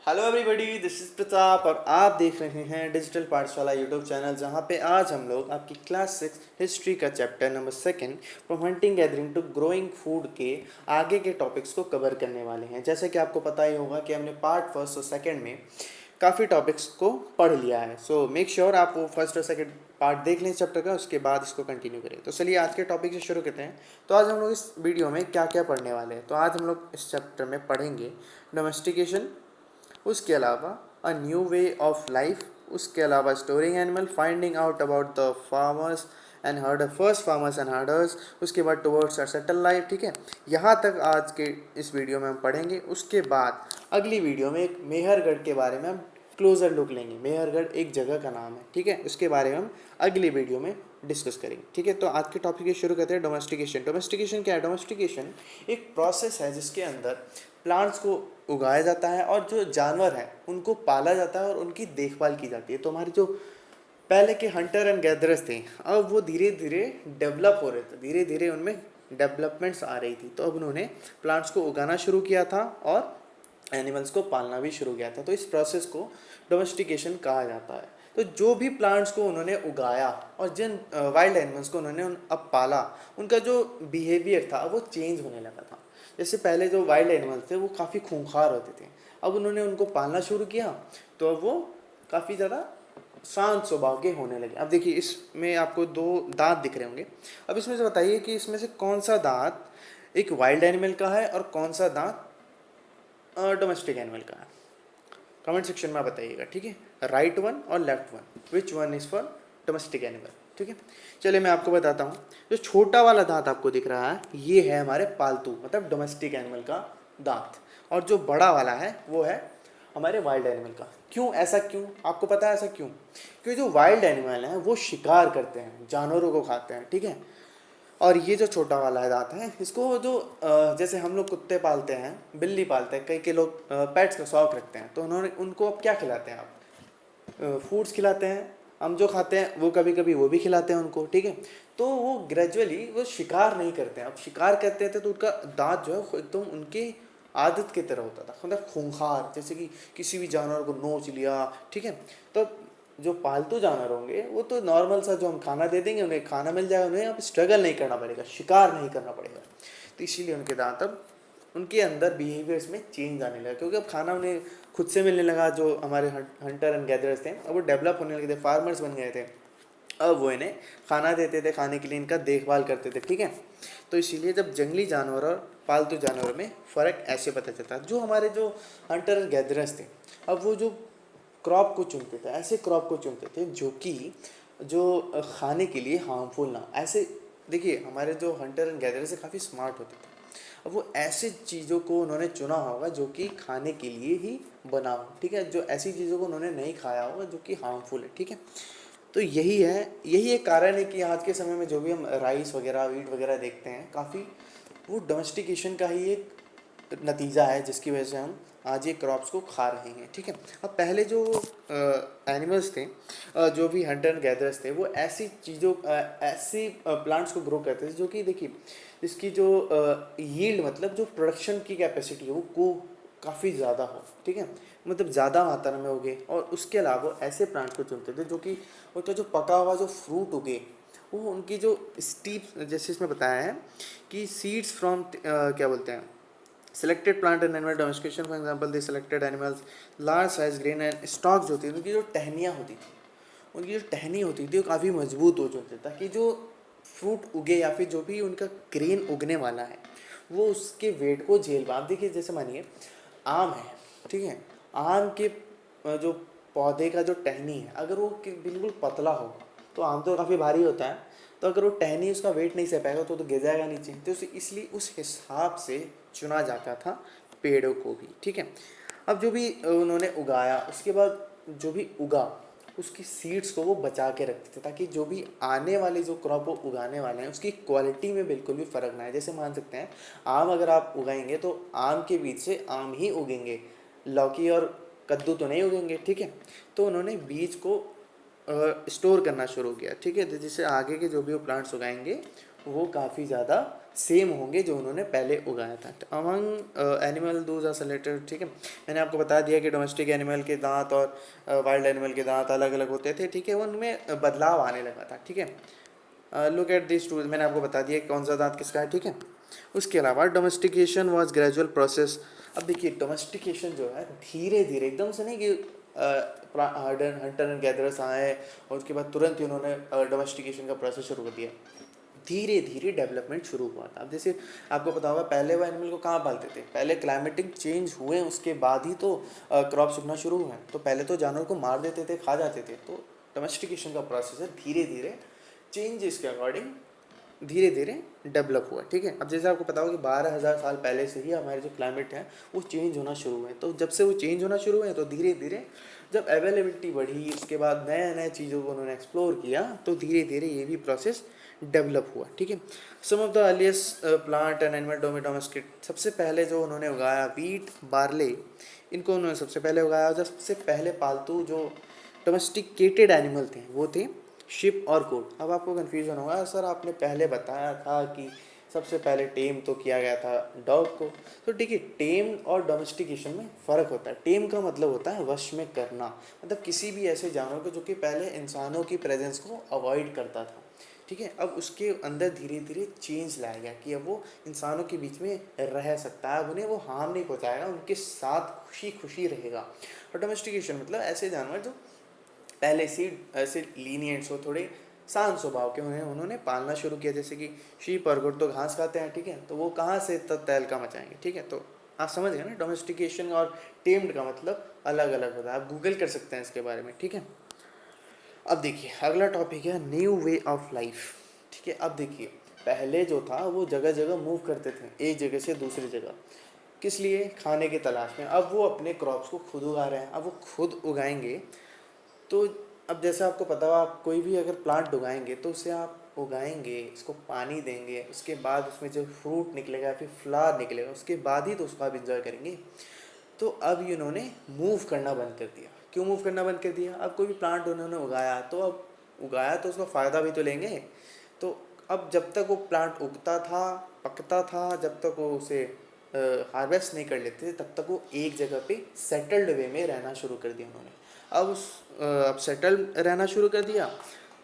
Hello everybody, this is Pratap और आप देख रहे हैं डिजिटल पाठशाला यूट्यूब चैनल, जहां पे आज हम लोग आपकी क्लास 6 हिस्ट्री का chapter number 2 from hunting gathering to growing food के आगे के टॉपिक्स को कवर करने वाले हैं। जैसे कि आपको पता ही होगा कि हमने पार्ट फर्स्ट और सेकंड में काफ़ी टॉपिक्स को पढ़ लिया है। सो मेक श्योर आप वो फर्स्ट और सेकंड पार्ट देख लें चैप्टर का, उसके बाद इसको कंटिन्यू करें। तो चलिए आज के टॉपिक से शुरू करते हैं। तो आज हम लोग इस वीडियो में क्या क्या पढ़ने वाले हैं। तो आज हम लोग इस चैप्टर में पढ़ेंगे डोमेस्टिकेशन, उसके अलावा a new way of life, उसके अलावा storing animal, finding out about the farmers and हर्डर, first farmers and herders, उसके बाद टुवर्ड्स अ सेटल लाइफ। ठीक है, यहाँ तक आज के इस वीडियो में हम पढ़ेंगे। उसके बाद अगली वीडियो में एक मेहरगढ़ के बारे में हम क्लोजर लुक लेंगे। मेहरगढ़ एक जगह का नाम है, ठीक है, उसके बारे में हम अगली वीडियो में डिस्कस करेंगे। ठीक है, तो आज के टॉपिक शुरू करते हैं। डोमेस्टिकेशन। डोमेस्टिकेशन क्या है? डोमेस्टिकेशन एक प्रोसेस है जिसके अंदर प्लांट्स को उगाया जाता है और जो जानवर हैं उनको पाला जाता है और उनकी देखभाल की जाती है। तो हमारे जो पहले के हंटर एंड गैदरर्स थे, अब वो धीरे धीरे डेवलप हो रहे थे, धीरे धीरे उनमें डेवलपमेंट्स आ रही थी। तो अब उन्होंने प्लांट्स को उगाना शुरू किया था और एनिमल्स को पालना भी शुरू किया था। तो इस प्रोसेस को डोमेस्टिकेशन कहा जाता है। तो जो भी प्लांट्स को उन्होंने उगाया और जिन वाइल्ड एनिमल्स को उन्होंने अब पाला, उनका जो बिहेवियर था वो चेंज होने लगा था। जैसे पहले जो वाइल्ड एनिमल्स थे वो काफ़ी खूंखार होते थे, अब उन्होंने उनको पालना शुरू किया तो अब वो काफ़ी ज़्यादा शांत स्वभाव के होने लगे। अब देखिए, इसमें आपको दो दांत दिख रहे होंगे। अब इसमें से बताइए कि इसमें से कौन सा दांत एक वाइल्ड एनिमल का है और कौन सा दांत डोमेस्टिक एनिमल का है। कमेंट सेक्शन में बताइएगा, ठीक है। राइट वन और left one, which one is for domestic animal. ठीक है, चलिए मैं आपको बताता हूँ। जो छोटा वाला दांत आपको दिख रहा है ये है हमारे पालतू मतलब डोमेस्टिक एनिमल का दांत, और जो बड़ा वाला है वो है हमारे वाइल्ड एनिमल का। क्यों ऐसा? क्यों आपको पता है ऐसा क्यों? क्योंकि जो वाइल्ड एनिमल हैं वो शिकार करते हैं, जानवरों को खाते हैं, ठीक है। और ये जो छोटा वाला है दांत है, इसको जो जैसे हम लोग कुत्ते पालते हैं, बिल्ली पालते हैं, कई कई लोग पेट्स का शौक रखते हैं, तो उन्होंने उनको अब क्या खिलाते हैं? आप फूड्स खिलाते हैं। हम जो खाते हैं वो कभी कभी वो भी खिलाते हैं उनको, ठीक है। तो वो ग्रेजुअली वो शिकार नहीं करते हैं। अब शिकार करते थे तो उनका दांत जो है वो एकदम उनके आदत की तरह होता था, मतलब खूंखार, जैसे कि किसी भी जानवर को नोच लिया, ठीक है। तो जो पालतू जानवर होंगे वो तो नॉर्मल सा जो हम खाना दे देंगे, उन्हें खाना मिल जाएगा, उन्हें अब स्ट्रगल नहीं करना पड़ेगा, शिकार नहीं करना पड़ेगा। तो इसीलिए उनके दांत अब उनके अंदर बिहेवियर्स में चेंज आने लगा, क्योंकि अब खाना उन्हें खुद से मिलने लगा। जो हमारे हंटर एंड गैदरर्स थे अब वो डेवलप होने लगे थे, फार्मर्स बन गए थे। अब वो इन्हें खाना देते थे, खाने के लिए इनका देखभाल करते थे, ठीक है। तो इसीलिए जब जंगली जानवर और पालतू जानवर में फ़र्क ऐसे पता चलता। जो हमारे जो हंटर एंड गैदरर्स थे, अब वो जो क्रॉप को चुनते थे, ऐसे क्रॉप को चुनते थे जो कि जो खाने के लिए हार्मफुल ना। ऐसे देखिए, हमारे जो हंटर एंड गैदरर्स से काफ़ी स्मार्ट होते थे। अब वो ऐसे चीज़ों को उन्होंने चुना होगा जो कि खाने के लिए ही बना हो, ठीक है। जो ऐसी चीज़ों को उन्होंने नहीं खाया होगा जो कि हार्मफुल है, ठीक है। तो यही है, यही एक कारण है कि आज के समय में जो भी हम राइस वगैरह, वीट वगैरह देखते हैं, काफ़ी वो डोमेस्टिकेशन का ही एक नतीजा है, जिसकी वजह से हम आज ये क्रॉप्स को खा रहे हैं, ठीक है। अब पहले जो एनिमल्स थे, जो भी हंटर एंड गैदरर्स थे, वो ऐसी चीज़ों ऐसी प्लांट्स को ग्रो करते थे जो कि देखिए इसकी जो यील्ड मतलब जो प्रोडक्शन की कैपेसिटी है वो काफ़ी ज़्यादा हो, ठीक है, मतलब ज़्यादा मात्रा में उगे। और उसके अलावा ऐसे प्लांट्स को चुनते थे जो कि उनका जो पका हुआ जो फ्रूट उगे वो उनकी जो स्टीप, जैसे इसमें बताया है कि सीड्स फ्रॉम क्या बोलते हैं, selected plant and animal domestication. For example the selected animals large size grain and stocks होती थी, उनकी जो टहनियाँ होती थी, उनकी जो टहनी होती थी वो काफ़ी मजबूत हो जाती, ताकि जो फ्रूट उगे या फिर जो भी उनका ग्रेन उगने वाला है वो उसके वेट को झेल पाए। आप देखिए, जैसे मानिए आम है, ठीक है, आम के जो पौधे का जो टहनी है, अगर वो बिल्कुल पतला हो तो आम तो काफ़ी भारी होता है, तो अगर वो टहनी उसका वेट नहीं सह पाएगा तो गिर जाएगा नीचे। तो इसलिए उस हिसाब से चुना जाता था पेड़ों को भी, ठीक है। अब जो भी उन्होंने उगाया, उसके बाद जो भी उगा उसकी सीड्स को वो बचा के रखते थे, ताकि जो भी आने वाले जो क्रॉप वो उगाने वाले हैं उसकी क्वालिटी में बिल्कुल भी फ़र्क ना आए। जैसे मान सकते हैं आम अगर आप उगाएंगे तो आम के बीज से आम ही उगेंगे, लौकी और कद्दू तो नहीं उगेंगे, ठीक है। तो उन्होंने बीज को स्टोर करना शुरू किया, ठीक है, जिससे आगे के जो भी वो प्लांट्स उगाएंगे वो काफ़ी ज़्यादा सेम होंगे जो उन्होंने पहले उगाया था। Among animal those are selected, ठीक है। मैंने आपको बता दिया कि डोमेस्टिक एनिमल के दांत और वाइल्ड एनिमल के दांत अलग अलग होते थे, ठीक है, उनमें बदलाव आने लगा था, ठीक है। लुक एट दिस टू, मैंने आपको बता दिया कौन सा दांत किसका है, ठीक है। उसके अलावा डोमेस्टिकेशन वाज ग्रेजुअल प्रोसेस। अब देखिए डोमेस्टिकेशन जो है धीरे धीरे, एकदम से नहीं कि हंटर एंड गैदरर्स आए और उसके बाद तुरंत ही उन्होंने डोमेस्टिकेशन का प्रोसेस शुरू कर दिया। धीरे धीरे डेवलपमेंट शुरू हुआ था। अब जैसे आपको पता होगा पहले वो एनिमल को कहाँ पालते थे, पहले क्लाइमेटिक चेंज हुए उसके बाद ही तो क्रॉप्स उगना शुरू हुए। तो पहले तो जानवर को मार देते थे, खा जाते थे। तो डोमेस्टिकेशन का प्रोसेस है, धीरे धीरे चेंजेस के अकॉर्डिंग धीरे धीरे डेवलप हुआ, ठीक है। अब जैसे आपको पता होगा कि 12,000 साल पहले से ही हमारे जो क्लाइमेट है वो चेंज होना शुरू हुए। तो जब से वो चेंज होना शुरू हुए तो धीरे धीरे जब अवेलेबिलिटी बढ़ी, उसके बाद नए नए चीज़ों को उन्होंने एक्सप्लोर किया, तो धीरे धीरे ये भी प्रोसेस डेवलप हुआ, ठीक है। Some of the earliest plant and animal domesticate, सबसे पहले जो उन्होंने उगाया वीट बार्ले, इनको उन्होंने सबसे पहले उगाया। जब सबसे पहले पालतू जो डोमेस्टिकेटेड एनिमल थे वो थे शिप और गोट। अब आपको कन्फ्यूजन होगा, सर आपने पहले बताया था कि सबसे पहले टेम तो किया गया था डॉग को। तो देखिए टेम और डोमेस्टिकेशन में फ़र्क होता है। टेम का मतलब होता है वश में करना, मतलब किसी भी ऐसे जानवर को जो कि पहले इंसानों की प्रेजेंस को अवॉइड करता था, ठीक है। अब उसके अंदर धीरे धीरे चेंज लाया गया कि अब वो इंसानों के बीच में रह सकता है, अब उन्हें वो हार्म नहीं पहुंचाएगा, उनके साथ खुशी खुशी रहेगा। और डोमेस्टिकेशन मतलब ऐसे जानवर जो पहले से ऐसे लीनियंट्स हो, थोड़े शांत स्वभाव के, उन्होंने पालना शुरू किया। जैसे कि शीप और गुड़ तो घास खाते हैं, ठीक है, तो वो कहाँ से तहलका मचाएंगे, ठीक है। तो आप समझ गए ना, डोमेस्टिकेशन और टेम्ड का मतलब अलग अलग होता है। आप गूगल कर सकते हैं इसके बारे में, ठीक है। अब देखिए अगला टॉपिक है न्यू वे ऑफ लाइफ, ठीक है। अब देखिए पहले जो था वो जगह जगह मूव करते थे, एक जगह से दूसरी जगह, किस लिए, खाने की तलाश में। अब वो अपने क्रॉप्स को खुद उगा रहे हैं, अब वो खुद उगाएंगे। तो अब जैसे आपको पता हो, आप कोई भी अगर प्लांट उगाएंगे तो उसे आप उगाएंगे, इसको पानी देंगे, उसके बाद उसमें जो फ्रूट निकलेगा फिर फ्लावर निकलेगा, उसके बाद ही तो उसको आप इंजॉय करेंगे। तो अब इन्होंने मूव करना बंद कर दिया। क्यों मूव करना बंद कर दिया, अब कोई भी प्लांट उन्होंने उगाया तो अब उगाया तो उसका फ़ायदा भी तो लेंगे। तो अब जब तक वो प्लांट उगता था, पकता था, जब तक वो उसे हार्वेस्ट नहीं कर लेते तब तक वो एक जगह पे सेटल्ड वे में रहना शुरू कर दिया उन्होंने। अब सेटल रहना शुरू कर दिया।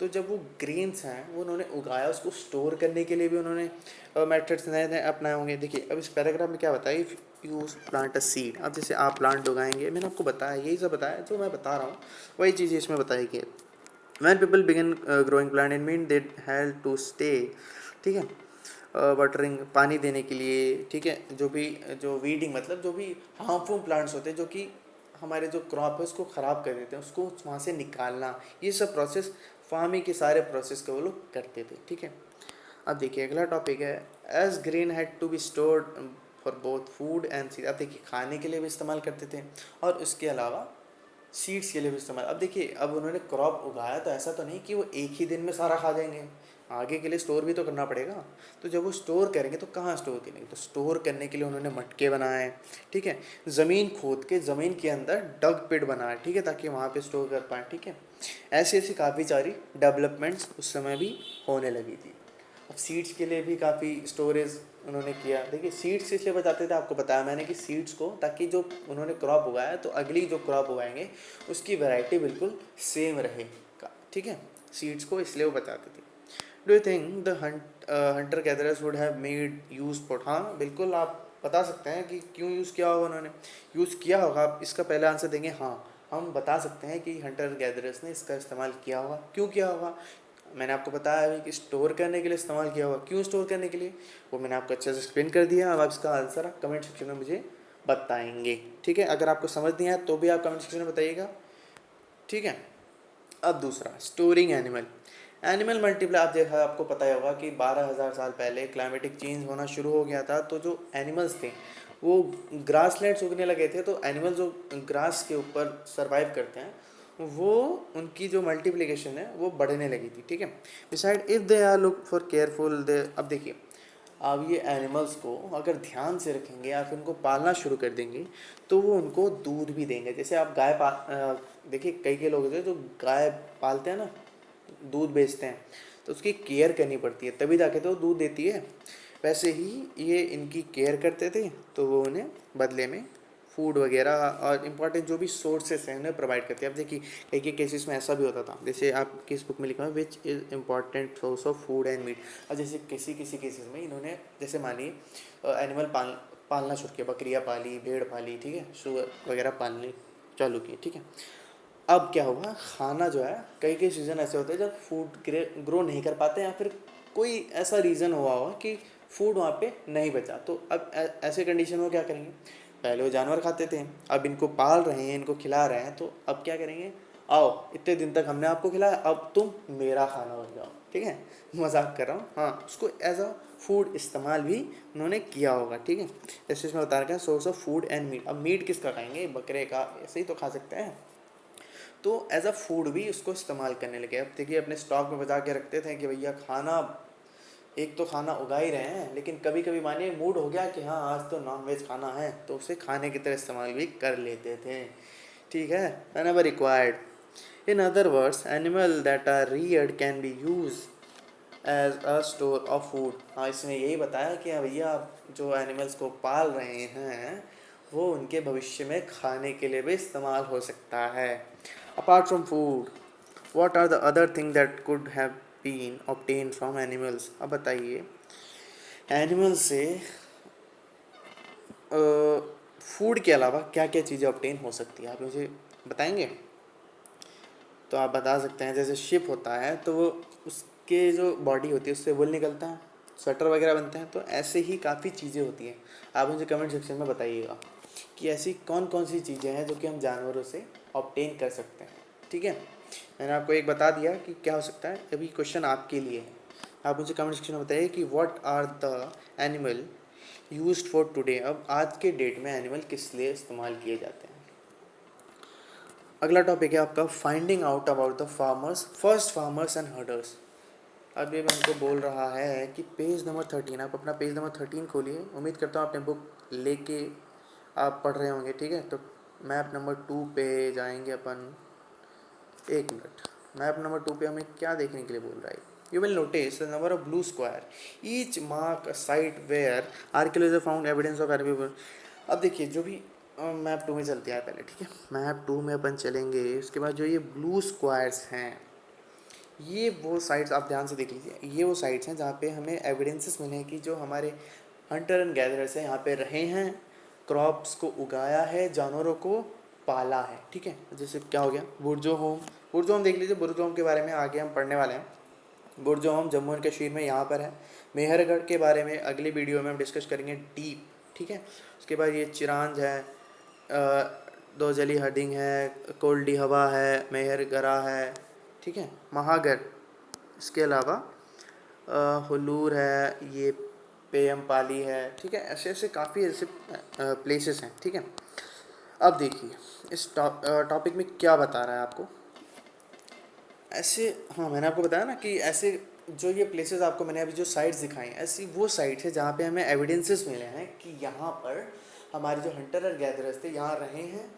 तो जब वो ग्रेन्स हैं वो उन्होंने उगाया, उसको स्टोर करने के लिए भी उन्होंने मेथड्स नए नए अपनाए होंगे। देखिए अब इस पैराग्राफ में क्या बताया, if use plant a seed. अब जैसे आप प्लांट उगाएंगे, मैंने आपको बताया, यही सब बताया जो मैं बता रहा हूँ, वही चीज़ इसमें बताई गई है। When people begin growing plant, it mean they had to stay, ठीक है, वाटरिंग, पानी देने के लिए, ठीक है, जो वीडिंग मतलब जो भी हार्मफुल प्लांट्स होते हैं जो कि हमारे जो क्रॉप है उसको ख़राब कर देते हैं, उसको वहाँ से निकालना, ये सब प्रोसेस फार्मिंग के सारे प्रोसेस को वो लोग करते थे, ठीक है। अब देखिए अगला टॉपिक है as grain had to be stored for both food and seed. अब देखिए खाने के लिए भी इस्तेमाल करते थे और उसके अलावा सीड्स के लिए भी इस्तेमाल। अब देखिए अब उन्होंने क्रॉप उगाया तो ऐसा तो नहीं कि वो एक ही दिन में सारा खा जाएंगे, आगे के लिए स्टोर भी तो करना पड़ेगा। तो जब वो स्टोर करेंगे तो कहाँ स्टोर करेंगे, तो स्टोर करने के लिए उन्होंने मटके बनाए, ठीक है, ज़मीन खोद के ज़मीन के अंदर डग पिट बनाया, ठीक है, ताकि वहाँ पे स्टोर कर पाएँ, ठीक है। ऐसी ऐसी काफ़ी सारी डेवलपमेंट्स उस समय भी होने लगी थी। अब सीड्स के लिए भी काफ़ी स्टोरेज उन्होंने किया। देखिए सीड्स इसलिए बताते थे, आपको बताया मैंने कि सीड्स को, ताकि जो उन्होंने क्रॉप उगाया तो अगली जो क्रॉप उगाएंगे उसकी वैरायटी बिल्कुल सेम रहेगा, ठीक है। सीड्स को इसलिए वो बताते थे। Do you think the Hunter gatherers would have made use pot, हाँ बिल्कुल आप बता सकते हैं कि क्यों यूज़ किया होगा उन्होंने, यूज़ किया होगा। आप इसका पहला आंसर देंगे हाँ, हम बता सकते हैं कि हंटर गैदरर्स ने इसका इस्तेमाल किया होगा। क्यों किया होगा, मैंने आपको बताया अभी कि स्टोर करने के लिए इस्तेमाल किया होगा। क्यों स्टोर करने के लिए, वो मैंने आपको अच्छे से एक्सप्लेन कर दिया। अब आप इसका आंसर आप कमेंट सेक्शन में मुझे बताएंगे, ठीक है। अगर आपको समझ नहीं आया तो भी आप कमेंट सेक्शन में बताइएगा, ठीक है। अब दूसरा स्टोरिंग एनिमल, एनिमल मल्टीप्लाई। आप देखा, आपको पता ही होगा कि 12,000 साल पहले क्लाइमेटिक चेंज होना शुरू हो गया था, तो जो एनिमल्स थे वो ग्रासलैंड्स उगने लगे थे। तो एनिमल जो ग्रास के ऊपर सर्वाइव करते हैं वो उनकी जो मल्टीप्लिकेशन है वो बढ़ने लगी थी, ठीक है। Beside if they are look for careful they. अब देखिए अब ये एनिमल्स को अगर ध्यान से रखेंगे या फिर उनको पालना शुरू कर देंगे तो वो उनको दूध भी देंगे। जैसे आप देखिए कई कई लोग होते हैं जो गाय पालते हैं ना, दूध बेचते हैं, तो उसकी केयर करनी पड़ती है तभी जाके तो दूध देती है। वैसे ही ये इनकी केयर करते थे, तो वो उन्हें बदले में फूड वगैरह और इम्पॉर्टेंट जो भी सोर्सेस हैं उन्हें प्रोवाइड करते हैं। अब देखिए कई कई केसेस में ऐसा भी होता था, जैसे आपकी इस बुक में लिखा है which is important source of food and meat. और जैसे किसी किसी केसेस में इन्होंने जैसे मानिए एनिमल पालना शुरू किया, बकरियाँ पाली, भेड़ पाली, ठीक है, शुगर वगैरह पालने चालू किए, ठीक है। अब क्या हुआ, खाना जो है कई कई सीज़न ऐसे होते हैं जब फूड ग्रो नहीं कर पाते, या फिर कोई ऐसा रीज़न हुआ होगा कि फूड वहाँ पे नहीं बचा, तो अब ऐसे कंडीशन में क्या करेंगे, पहले वो जानवर खाते थे, अब इनको पाल रहे हैं, इनको खिला रहे हैं, तो अब क्या करेंगे, आओ इतने दिन तक हमने आपको खिलाया, अब तुम मेरा खाना बन जाओ, ठीक है, मजाक कर रहा हूँ, हाँ, उसको एज अ फूड इस्तेमाल भी उन्होंने किया होगा, ठीक है। जैसे इसमें बता रखा है source of food and meat. अब मीट किसका खाएंगे, बकरे का, ऐसे ही तो खा सकते हैं, तो एज अ फूड भी उसको इस्तेमाल करने लगे। अब देखिए अपने स्टॉक में बचा के रखते थे कि भैया खाना, एक तो खाना उगा ही रहे हैं, लेकिन कभी कभी मानिए मूड हो गया कि हाँ आज तो नॉन वेज खाना है, तो उसे खाने की तरह इस्तेमाल भी कर लेते थे, ठीक है, whenever required. In other words, animal that are reared can be used as a store of food. हाँ, इसमें यही बताया कि हाँ भैया आप जो एनिमल्स को पाल रहे हैं वो उनके भविष्य में खाने के लिए भी इस्तेमाल हो सकता है। Apart from food, what are the other things that could have been obtained from animals? अब बताइए एनिमल से फूड के अलावा क्या क्या चीज़ें ऑब्टेन हो सकती है, आप मुझे बताएंगे? तो आप बता सकते हैं जैसे शिप होता है तो वो उसके जो बॉडी होती है उससे वुल निकलता है, स्वेटर वगैरह बनते हैं, तो ऐसे ही काफ़ी चीज़ें होती हैं। आप मुझे कमेंट सेक्शन में बताइएगा कि ऐसी कौन कौन सी चीज़ें हैं जो कि हम जानवरों से ऑब्टेन कर सकते हैं, ठीक है। मैंने आपको एक बता दिया कि क्या हो सकता है, अभी क्वेश्चन आपके लिए है, आप मुझे कमेंट सेक्शन में बताइए कि what are the animal used for today. अब आज के डेट में एनिमल किस लिए इस्तेमाल किए जाते हैं। अगला टॉपिक है आपका finding out about the farmers, first farmers and herders. अब ये मैं हमको बोल रहा है कि पेज नंबर 13, आप अपना पेज नंबर 13 खोलिए, उम्मीद करता हूँ आपने बुक लेके आप पढ़ रहे होंगे, ठीक है। तो मैप नंबर 2 पे जाएंगे अपन, एक मिनट, मैप नंबर 2 पे हमें क्या देखने के लिए बोल रहा है, you will notice the number of blue square each mark a site where archaeologist found evidence of herbivore. अब देखिए जो भी मैप 2 में चलते हैं पहले, ठीक है, मैप 2 में अपन चलेंगे, उसके बाद जो ये ब्लू स्क्वायर्स हैं ये वो साइट्स आप ध्यान से देख लीजिए, ये वो साइट्स हैं जहाँ पे हमें एविडेंसेस मिले हैं कि जो हमारे हंटर एंड गैदरर्स हैं यहाँ पे रहे हैं, क्रॉप्स को उगाया है, जानवरों को पाला है, ठीक है। जैसे क्या हो गया बुर्जो होम, बुर्जो होम देख लीजिए, बुर्जो होम के बारे में आगे हम पढ़ने वाले हैं। बुर्जो होम जम्मू एंड कश्मीर में यहाँ पर है। मेहरगढ़ के बारे में अगली वीडियो में हम डिस्कस करेंगे डीप, ठीक है। उसके बाद ये चिरांज है, दो जली हडिंग है, कोल्डी हवा है, मेहरगढ़ है, ठीक है, महागढ़, इसके अलावा हुलूर है, ये पेयमपाली है, ठीक है, ऐसे ऐसे काफ़ी ऐसे प्लेसेस हैं, ठीक है। अब देखिए इस टॉपिक में क्या बता रहा है आपको, ऐसे, हाँ मैंने आपको बताया ना कि ऐसे जो ये प्लेसेस आपको मैंने अभी जो साइट्स दिखाई हैं, ऐसी वो साइट्स है जहाँ पे हमें एविडेंसेस मिले हैं कि यहाँ पर हमारे जो हंटर और गैदरर्स थे यहाँ रहे हैं,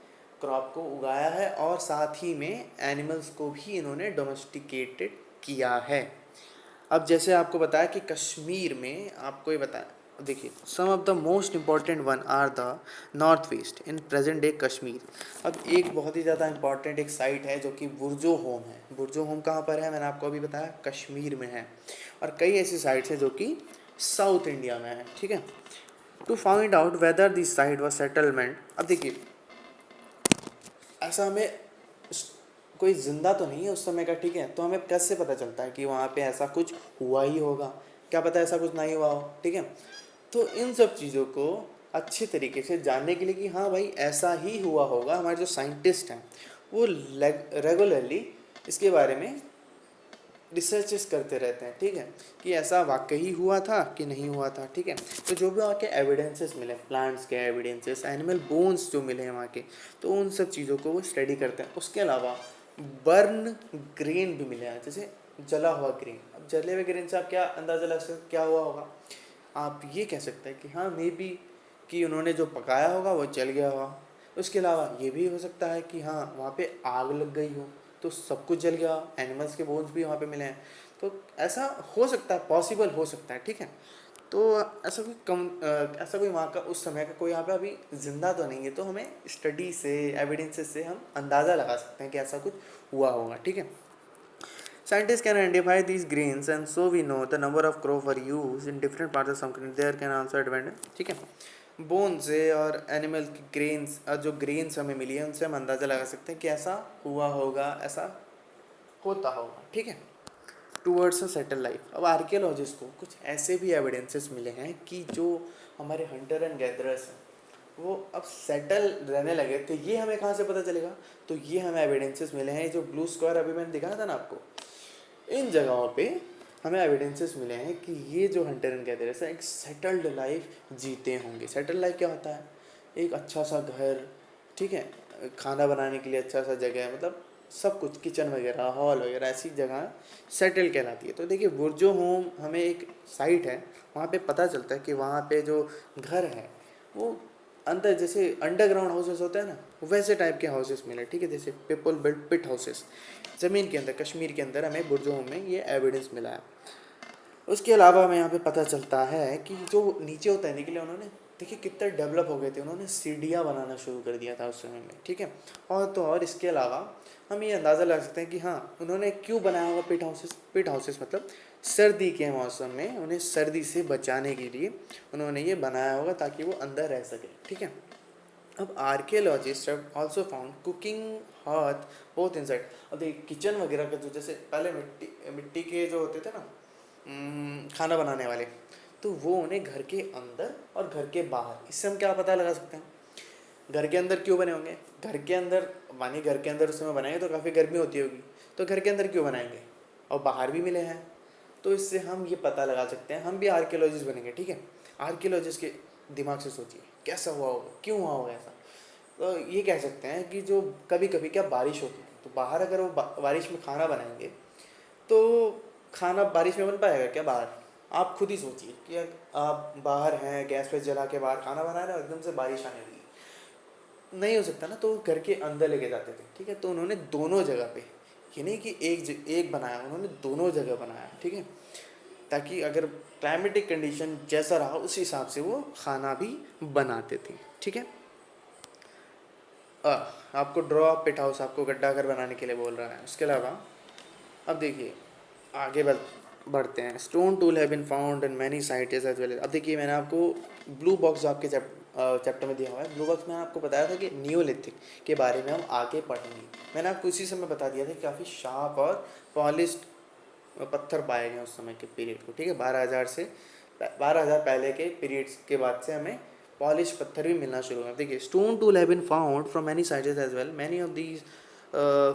क्रॉप को उगाया है, और साथ ही में एनिमल्स को भी इन्होंने डोमेस्टिकेटेड किया है। अब जैसे आपको बताया कि कश्मीर में, आपको ये बताया, देखिए some of the most important one are the north west in present day Kashmir. अब एक बहुत ही ज़्यादा इम्पॉर्टेंट एक साइट है जो कि बुर्जो होम है। बुर्जो होम कहाँ पर है, मैंने आपको अभी बताया कश्मीर में है, और कई ऐसी साइट्स हैं जो कि साउथ इंडिया में है, ठीक है। To find out whether this site व सेटलमेंट, अब देखिए ऐसा हमें कोई ज़िंदा तो नहीं है उस समय का, ठीक है, तो हमें कैसे पता चलता है कि वहाँ पे ऐसा कुछ हुआ ही होगा, क्या पता ऐसा कुछ नहीं हुआ हो, ठीक है। तो इन सब चीज़ों को अच्छे तरीके से जानने के लिए कि हाँ भाई ऐसा ही हुआ होगा, हमारे जो साइंटिस्ट हैं वो रेगुलरली इसके बारे में रिसर्चेस करते रहते हैं, ठीक है, कि ऐसा वाकई हुआ था कि नहीं हुआ था, ठीक है। तो जो भी वहाँ के एविडेंसेस मिले, प्लांट्स के एविडेंसेस, एनिमल बोन्स जो मिले हैं वहाँ के, तो उन सब चीज़ों को वो स्टडी करते हैं। उसके अलावा बर्न ग्रेन भी मिले हैं, जैसे जला हुआ ग्रेन। अब जले हुए ग्रेन से आप क्या अंदाज़ा लगा सकते क्या हुआ होगा, आप ये कह सकते हैं कि हाँ मे बी कि उन्होंने जो पकाया होगा वो जल गया होगा। उसके अलावा ये भी हो सकता है कि हाँ वहाँ पे आग लग गई हो तो सब कुछ जल गया, एनिमल्स के बोन्स भी वहाँ पे मिले हैं, तो ऐसा हो सकता है, पॉसिबल हो सकता है, ठीक है। तो ऐसा कोई ऐसा कोई वहाँ का उस समय का कोई यहाँ पे अभी ज़िंदा तो नहीं है, तो हमें स्टडी से, एविडेंसेस से हम अंदाज़ा लगा सकते हैं कि ऐसा कुछ हुआ होगा, ठीक है। Scientists can identify these grains and so we know the number of crops were used in different parts of some country. There can also depend, ठीक है। बोन से और एनिमल की ग्रेन्स, जो ग्रेन्स हमें मिली है उनसे हम अंदाज़ा लगा सकते हैं कि ऐसा हुआ होगा, ऐसा होता होगा, ठीक है। Towards a settle life. अब आर्कियोलॉजिस्ट को कुछ ऐसे भी एविडेंसेस मिले हैं कि जो हमारे हंटर एंड गैदरर्स हैं वो अब सेटल रहने लगे, तो ये हमें कहाँ से पता चलेगा? तो ये हमें एविडेंसेस मिले हैं, जो ब्लू स्क्वायर अभी मैंने दिखाया था ना आपको, इन जगहों पे हमें एविडेंसेस मिले हैं कि ये जो हंटर एंड गैदरर्स हैं एक सेटल्ड लाइफ जीते होंगे। सेटल्ड लाइफ क्या होता है? एक अच्छा सा घर, ठीक है, खाना बनाने के लिए अच्छा सा जगह, मतलब सब कुछ, किचन वगैरह, हॉल वगैरह, ऐसी जगह सेटल कहलाती है। तो देखिए बुर्जो होम हमें एक साइट है, वहाँ पे पता चलता है कि वहाँ पे जो घर है वो अंदर, जैसे अंडरग्राउंड हाउसेस होते हैं ना, वैसे टाइप के हाउसेस मिले, ठीक है, जैसे पीपल बिल्ड पिट हाउसेस ज़मीन के अंदर, कश्मीर के अंदर हमें बुर्जो होम में ये एविडेंस मिला है। उसके अलावा हमें यहाँ पे पता चलता है कि जो नीचे उतरने के लिए उन्होंने, देखिए कितने डेवलप हो गए थे, उन्होंने सीढ़ियाँ बनाना शुरू कर दिया था उस समय में, ठीक है। और तो और इसके अलावा हम ये अंदाज़ा लगा सकते हैं कि हाँ, उन्होंने क्यों बनाया होगा पिट हाउसेस। पिट हाउसेस मतलब सर्दी के मौसम में उन्हें सर्दी से बचाने के लिए उन्होंने ये बनाया होगा ताकि वो अंदर रह सके, ठीक है। अब archaeologist have also found cooking hot both inside. अब देखिए किचन वगैरह का जो, जैसे पहले मिट्टी मिट्टी के जो होते थे ना खाना बनाने वाले, तो वो उन्हें घर के अंदर और घर के बाहर, इससे हम क्या पता लगा सकते हैं? घर के अंदर क्यों बने होंगे? घर के अंदर मानिए घर के अंदर उस समय बनाएंगे तो काफ़ी गर्मी होती होगी, तो घर के अंदर क्यों बनाएंगे? और बाहर भी मिले हैं, तो इससे हम ये पता लगा सकते हैं, हम भी आर्कियोलॉजिस्ट बनेंगे, ठीक है। आर्कियोलॉजिस्ट के दिमाग से सोचिए कैसा हुआ होगा, क्यों हुआ होगा ऐसा। तो ये कह सकते हैं कि जो कभी कभी क्या बारिश होती थी, तो बाहर अगर वो बारिश में खाना बनाएंगे तो खाना बारिश में बन पाएगा क्या बाहर? आप खुद ही सोचिए कि आप बाहर हैं, गैस पे जला के बाहर खाना बना रहे हो, एकदम से बारिश आने लगी, नहीं हो सकता ना, तो घर के अंदर लेके जाते थे, ठीक है। तो उन्होंने दोनों जगह पे, ये नहीं कि एक बनाया, उन्होंने दोनों जगह बनाया, ठीक है, ताकि अगर क्लाइमेटिक कंडीशन जैसा रहा उस हिसाब से वो खाना भी बनाते थे, ठीक है। आपको ड्रॉ पिट हाउस, आपको गड्ढा घर बनाने के लिए बोल रहा है। उसके अलावा अब देखिए आगे बढ़ते हैं। Stone tool have been found in many sites as well. अब देखिए मैंने आपको ब्लू बॉक्स जो आपके चैप्टर में दिया हुआ है, ब्लू बॉक्स में आपको बताया था कि नियोलिथिक के बारे में हम आगे पढ़ेंगे। मैंने आपको इसी समय बता दिया था कि काफ़ी शार्प और पॉलिश्ड पत्थर पाए गए उस समय के पीरियड को, ठीक है। 12,000 पहले के पीरियड्स के बाद से हमें पॉलिश पत्थर भी मिलना शुरू हुआ। देखिए stone tool have been found from many sites as well, many of these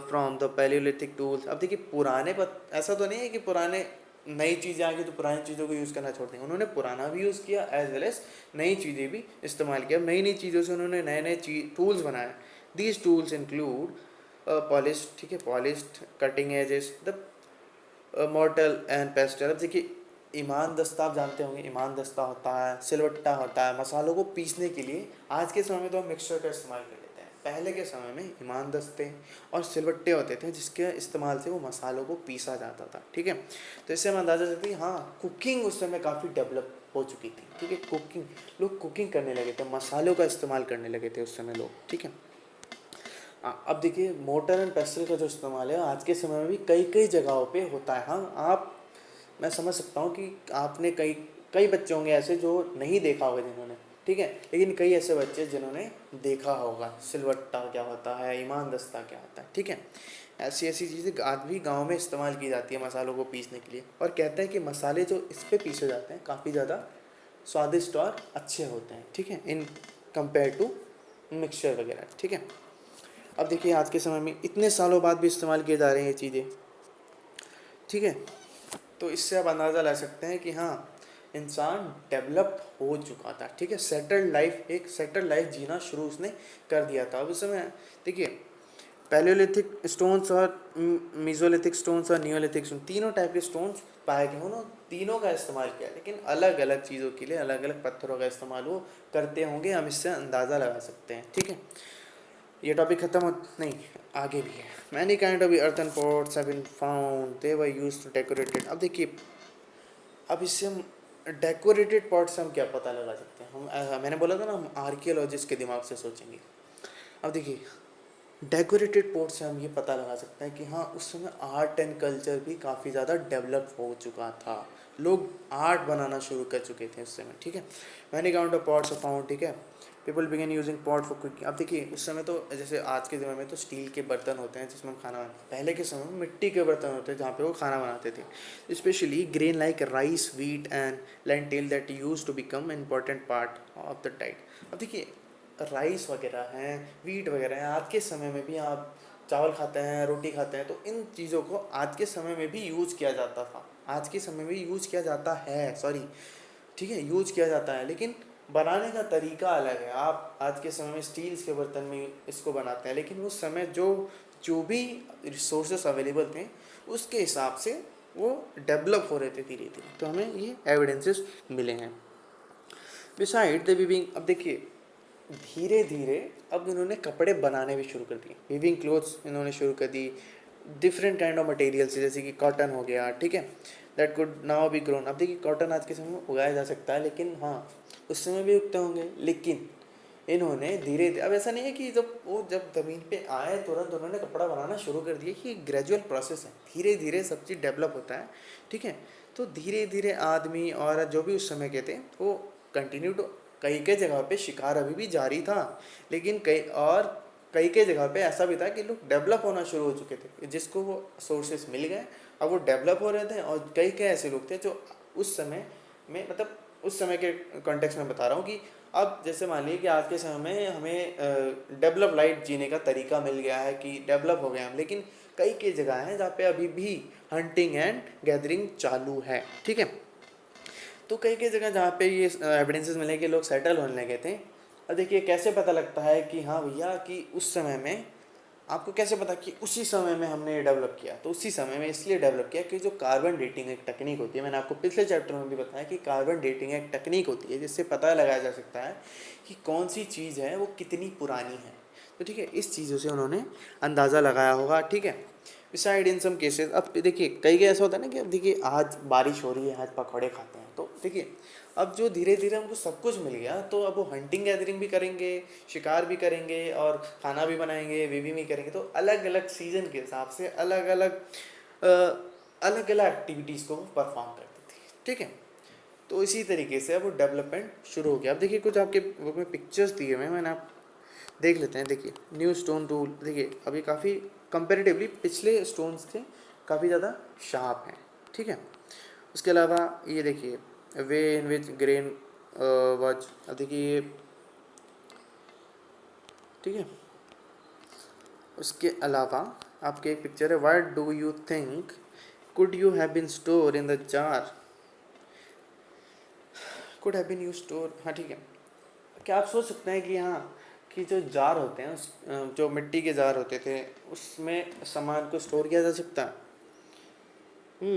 from the palaeolithic tools. अब देखिए पुराने ऐसा तो नहीं है कि पुराने नई चीज़ें आ गई तो पुरानी चीज़ों को यूज़ करना छोड़ देंगे, उन्होंने पुराना भी यूज़ किया एज वेल एज नई चीज़ें भी इस्तेमाल किया। नई नई चीज़ों से उन्होंने नए नए टूल्स बनाए। दीज टूल्स इंक्लूड पॉलिश्ड, ठीक है, polished cutting edges, the mortar and pestle. अब देखिए ईमान दस्ता आप जानते होंगे, ईमान दस्ता होता है, सिलवट्टा होता है, मसालों को पीसने के लिए। आज के समय में तो हम मिक्सचर का इस्तेमाल कर लेते हैं, पहले के समय में ईमान दस्ते और सिलवट्टे होते थे जिसके इस्तेमाल से वो मसालों को पीसा जाता था, ठीक है। तो इससे हम अंदाज़ा सकते हैं हाँ कुकिंग उस समय काफ़ी डेवलप हो चुकी थी, ठीक है। कुकिंग, लोग कुकिंग करने लगे थे, मसालों का इस्तेमाल करने लगे थे उस समय लोग, ठीक है। अब देखिए मोटर एंड पेस्टल का जो इस्तेमाल है आज के समय में भी कई कई जगहों पे होता है। हाँ आप, मैं समझ सकता हूँ कि आपने कई कई बच्चे होंगे ऐसे जो नहीं देखा होगा जिन्होंने, ठीक है, लेकिन कई ऐसे बच्चे जिन्होंने देखा होगा सिलवट्टा क्या होता है, ईमान दस्ता क्या होता है, ठीक है। ऐसी ऐसी चीज़ें आज भी गाँव में इस्तेमाल की जाती है मसालों को पीसने के लिए, और कहते हैं कि मसाले जो इस पर पीसे जाते हैं काफ़ी ज़्यादा स्वादिष्ट और अच्छे होते हैं, ठीक है, इन कंपेयर टू मिक्सचर वगैरह, ठीक है। अब देखिए आज के समय में इतने सालों बाद भी इस्तेमाल किए जा रहे हैं ये चीज़ें, ठीक है। तो इससे आप अंदाज़ा ला सकते हैं कि हाँ इंसान डेवलप हो चुका था, ठीक है। सेटल्ड लाइफ, एक सेटल्ड लाइफ जीना शुरू उसने कर दिया था। अब उस समय देखिए पैलियोलिथिक स्टोन्स और मीजोलिथिक स्टोन्स और नियोलिथिक स्टोन, तीनों टाइप के स्टोन्स पाए गए, उन्होंने तीनों का इस्तेमाल किया, लेकिन अलग अलग चीज़ों के लिए अलग अलग पत्थरों का इस्तेमाल वो करते होंगे, हम इससे अंदाज़ा लगा सकते हैं, ठीक है। ये टॉपिक खत्म हो नहीं, आगे भी है। Many kind of earthen pots have been found, they were used to decorate it। अब देखिए अब इससे हम डेकोरेटेड पॉट से हम क्या पता लगा सकते हैं? मैंने बोला था ना, हम आर्कियोलॉजिस्ट के दिमाग से सोचेंगे। अब देखिए, डेकोरेटेड पॉट से हम ये पता लगा सकते हैं कि हाँ, उस समय आर्ट एंड कल्चर भी काफ़ी ज़्यादा डेवलप हो चुका था। लोग आर्ट बनाना शुरू कर चुके थे उस समय, ठीक है। Many count of pots of found, ठीक है। People begin using pot for cooking. अब देखिए, उस समय तो जैसे आज के समय में तो स्टील के बर्तन होते हैं जिसमें हम खाना बनाते हैं। पहले के समय में मिट्टी के बर्तन होते हैं जहाँ पे वो खाना बनाते थे। Specially grain like rice, wheat and lentil that use to become important part of the diet. अब देखिए, राइस वगैरह हैं, व्हीट वगैरह हैं, आज के समय में भी आप चावल खाते हैं, रोटी खाते हैं, तो इन चीज़ों को आज के समय में भी यूज़ किया जाता था, आज के समय में यूज़ किया जाता है, सॉरी, ठीक है, यूज़ किया जाता है, लेकिन बनाने का तरीका अलग है। आप आज के समय में स्टील्स के बर्तन में इसको बनाते हैं, लेकिन उस समय जो जो भी रिसोर्सेस अवेलेबल थे उसके हिसाब से वो डेवलप हो रहे थे धीरे धीरे, तो हमें ये एविडेंसेस मिले हैं। बिसाइड द वीविंग, अब देखिए, धीरे धीरे अब इन्होंने कपड़े बनाने भी शुरू कर दिए, वीविंग क्लोथ्स इन्होंने शुरू कर दी, डिफरेंट काइंड ऑफ मटेरियल्स, जैसे कि कॉटन हो गया, ठीक है, that could now B grown. अब देखिए, कॉटन आज के समय में उगाया जा सकता है, लेकिन हाँ, उस समय भी उगते होंगे, लेकिन इन्होंने धीरे धीरे, अब ऐसा नहीं है कि जब ज़मीन पे आए तुरंत उन्होंने कपड़ा बनाना शुरू कर दिया, कि ग्रेजुअल प्रोसेस है, धीरे धीरे सब चीज़ डेवलप होता है, ठीक है। तो धीरे धीरे आदमी और जो भी उस समय के थे वो कंटिन्यू टू, कई कई जगह पे शिकार अभी भी जारी था, लेकिन कई कई जगह पे ऐसा भी था कि लोग डेवलप होना शुरू हो चुके थे, जिसको वो सोर्सेस मिल गए, अब वो डेवलप हो रहे थे। और कई कई ऐसे लोग थे जो उस समय में, मतलब उस समय के कॉन्टेक्स्ट में बता रहा हूँ, कि अब जैसे मान लीजिए कि आज के समय में हमें डेवलप लाइफ जीने का तरीका मिल गया है, कि डेवलप हो गए हम, लेकिन कई कई जगह हैं जहाँ पे अभी भी हंटिंग एंड गैदरिंग चालू है, ठीक है। तो कई कई जगह जहाँ पे ये एविडेंसेस मिले कि लोग सेटल होने लगे थे। अब देखिए, कैसे पता लगता है कि हाँ भैया, कि उस समय में, आपको कैसे पता कि उसी समय में हमने ये डेवलप किया? तो उसी समय में इसलिए डेवलप किया कि जो कार्बन डेटिंग एक टेक्निक होती है, मैंने आपको पिछले चैप्टर में भी बताया कि कार्बन डेटिंग एक टेक्निक होती है जिससे पता लगाया जा सकता है कि कौन सी चीज़ है वो कितनी पुरानी है। तो ठीक है, इस चीज़ों से उन्होंने अंदाज़ा लगाया होगा, ठीक है। बिसाइड इन सम केसेस, अब देखिए, कई कई ऐसा होता है ना कि अब देखिए, आज बारिश हो रही है, आज पकौड़े खाते हैं, तो देखिए, अब जो धीरे धीरे हमको सब कुछ मिल गया, तो अब वो हंटिंग गैदरिंग भी करेंगे, शिकार भी करेंगे, और खाना भी बनाएंगे, वीविंग भी करेंगे। तो अलग अलग सीजन के हिसाब से अलग अलग एक्टिविटीज़ को परफॉर्म करते थे, ठीक है। तो इसी तरीके से अब वो डेवलपमेंट शुरू हो गया। अब देखिए, कुछ आपके बुक में पिक्चर्स दिए हुए हैं, मैंने आप देख लेते हैं। देखिए, न्यू स्टोन टूल, देखिए अभी काफ़ी कंपेरेटिवली पिछले स्टोन्स से काफ़ी ज़्यादा शार्प हैं, ठीक है। उसके अलावा ये देखिए, वे इन विच ग्रेन वॉच, अब देखिए ये, ठीक है। उसके अलावा आपके एक पिक्चर है, what do you think could you have been store in the jar, could have been you store, हाँ ठीक है। क्या आप सोच सकते हैं कि हाँ, कि जो जार होते हैं, जो मिट्टी के जार होते थे, उसमें सामान को स्टोर किया जा सकता है?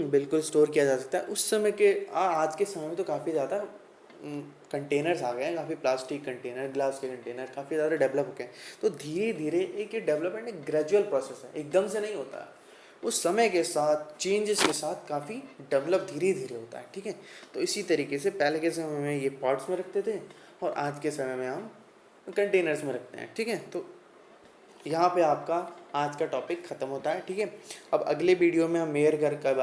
बिल्कुल स्टोर किया जा सकता है। उस समय के आज के समय में तो काफ़ी ज़्यादा कंटेनर्स आ गए हैं, काफ़ी प्लास्टिक कंटेनर, ग्लास के कंटेनर काफ़ी ज़्यादा डेवलप हो गए हैं। तो धीरे धीरे एक ये डेवलपमेंट एक ग्रेजुअल प्रोसेस है, एकदम से नहीं होता है। उस समय के साथ, चेंजेस के साथ काफ़ी डेवलप धीरे धीरे होता है, ठीक है। तो इसी तरीके से पहले के समय में ये पॉट्स में रखते थे, और आज के समय में हम कंटेनर्स में रखते हैं, ठीक है। तो यहाँ पे आपका आज का टॉपिक ख़त्म होता है, ठीक है। अब अगले वीडियो में हम मेहरगढ़ के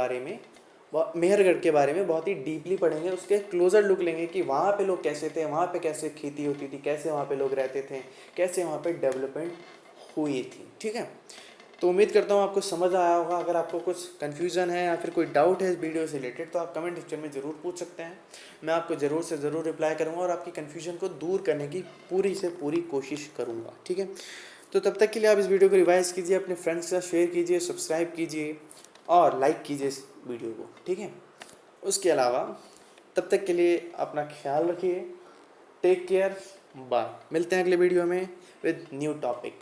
बारे में बहुत ही डीपली पढ़ेंगे, उसके क्लोजर लुक लेंगे कि वहाँ पे लोग कैसे थे, वहाँ पे कैसे खेती होती थी, कैसे वहाँ पे लोग रहते थे, कैसे वहाँ पे डेवलपमेंट हुई थी, ठीक है। तो उम्मीद करता हूँ आपको समझ आया होगा। अगर आपको कुछ कन्फ्यूज़न है या फिर कोई डाउट है इस वीडियो से रिलेटेड, तो आप कमेंट सेक्शन में ज़रूर पूछ सकते हैं। मैं आपको ज़रूर से ज़रूर रिप्लाई करूँगा और आपकी कन्फ्यूजन को दूर करने की पूरी से पूरी कोशिश करूँगा, ठीक है। तो तब तक के लिए आप इस वीडियो को रिवाइज कीजिए, अपने फ्रेंड्स के साथ शेयर कीजिए, सब्सक्राइब कीजिए और लाइक कीजिए इस वीडियो को, ठीक है। उसके अलावा तब तक के लिए अपना ख्याल रखिए, टेक केयर, बाय। मिलते हैं अगले वीडियो में विद न्यू टॉपिक।